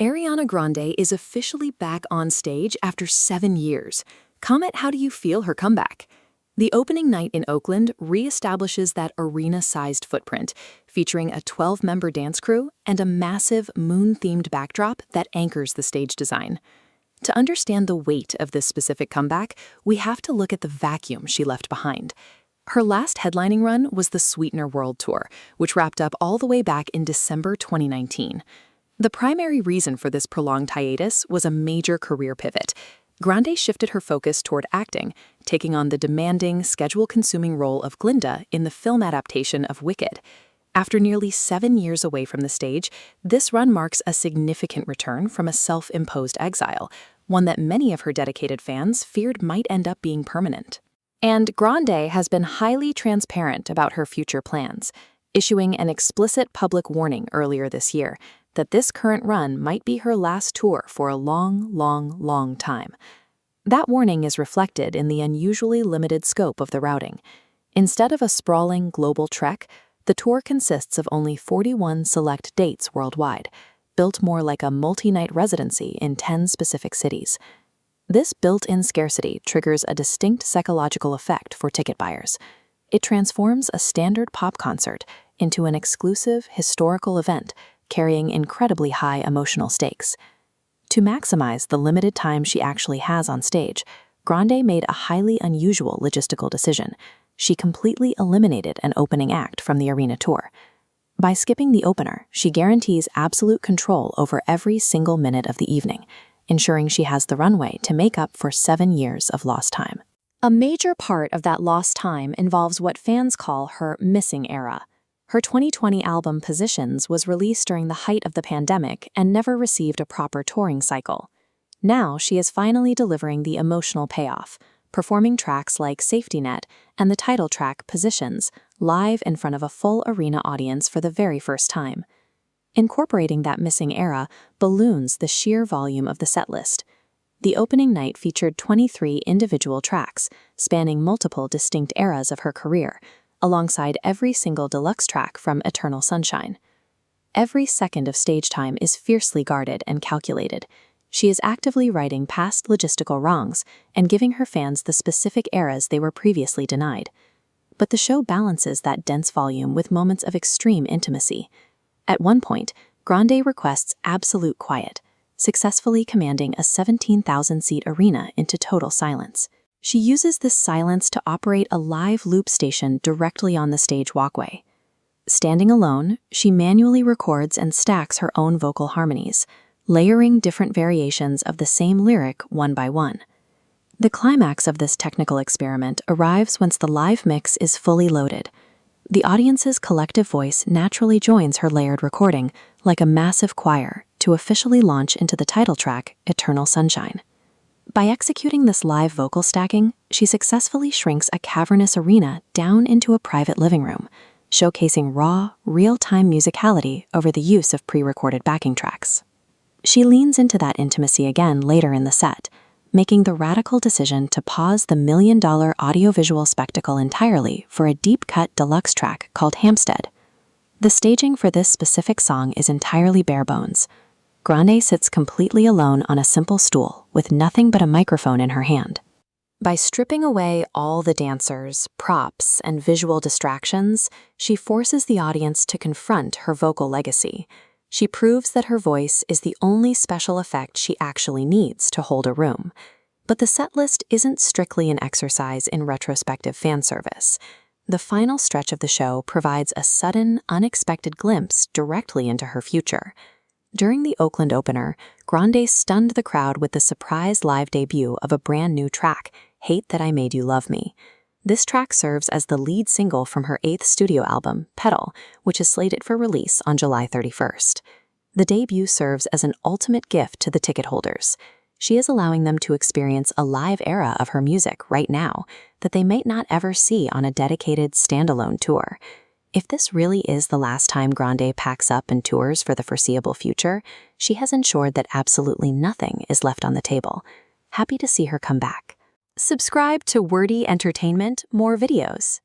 Ariana Grande is officially back on stage after 7 years. Comment, how do you feel her comeback? The opening night in Oakland reestablishes that arena-sized footprint, featuring a 12-member dance crew and a massive moon-themed backdrop that anchors the stage design. To understand the weight of this specific comeback, we have to look at the vacuum she left behind. Her last headlining run was the Sweetener World Tour, which wrapped up all the way back in December 2019. The primary reason for this prolonged hiatus was a major career pivot. Grande shifted her focus toward acting, taking on the demanding, schedule-consuming role of Glinda in the film adaptation of Wicked. After nearly 7 years away from the stage, this run marks a significant return from a self-imposed exile, one that many of her dedicated fans feared might end up being permanent. And Grande has been highly transparent about her future plans, issuing an explicit public warning earlier this year that this current run might be her last tour for a long time. That warning is reflected in the unusually limited scope of the routing. Instead of a sprawling global trek, the tour consists of only 41 select dates worldwide, built more like a multi-night residency in 10 specific cities. This built-in scarcity triggers a distinct psychological effect for ticket buyers. It transforms a standard pop concert into an exclusive, historical event carrying incredibly high emotional stakes. To maximize the limited time she actually has on stage, Grande made a highly unusual logistical decision. She completely eliminated an opening act from the arena tour. By skipping the opener, she guarantees absolute control over every single minute of the evening, ensuring she has the runway to make up for 7 years of lost time. A major part of that lost time involves what fans call her missing era. Her 2020 album Positions was released during the height of the pandemic and never received a proper touring cycle. Now she is finally delivering the emotional payoff, performing tracks like Safety Net and the title track Positions live in front of a full arena audience for the very first time. Incorporating that missing era balloons the sheer volume of the setlist. The opening night featured 23 individual tracks, spanning multiple distinct eras of her career, alongside every single deluxe track from Eternal Sunshine. Every second of stage time is fiercely guarded and calculated. She is actively righting past logistical wrongs and giving her fans the specific eras they were previously denied. But the show balances that dense volume with moments of extreme intimacy. At one point, Grande requests absolute quiet, successfully commanding a 17,000-seat arena into total silence. She uses this silence to operate a live loop station directly on the stage walkway. Standing alone, she manually records and stacks her own vocal harmonies, layering different variations of the same lyric one by one. The climax of this technical experiment arrives once the live mix is fully loaded. The audience's collective voice naturally joins her layered recording, like a massive choir, to officially launch into the title track, Eternal Sunshine. By executing this live vocal stacking, she successfully shrinks a cavernous arena down into a private living room, showcasing raw, real-time musicality over the use of pre-recorded backing tracks. She leans into that intimacy again later in the set, making the radical decision to pause the million-dollar audiovisual spectacle entirely for a deep-cut deluxe track called Hampstead. The staging for this specific song is entirely bare bones. Grande sits completely alone on a simple stool with nothing but a microphone in her hand. By stripping away all the dancers, props, and visual distractions, she forces the audience to confront her vocal legacy. She proves that her voice is the only special effect she actually needs to hold a room. But the setlist isn't strictly an exercise in retrospective fan service. The final stretch of the show provides a sudden, unexpected glimpse directly into her future. During the Oakland opener, Grande stunned the crowd with the surprise live debut of a brand new track, Hate That I Made You Love Me. This track serves as the lead single from her 8th studio album, Petal, which is slated for release on July 31st. The debut serves as an ultimate gift to the ticket holders. She is allowing them to experience a live era of her music right now that they might not ever see on a dedicated, standalone tour. If this really is the last time Grande packs up and tours for the foreseeable future, she has ensured that absolutely nothing is left on the table. Happy to see her come back. Subscribe to Wordy Entertainment, more videos.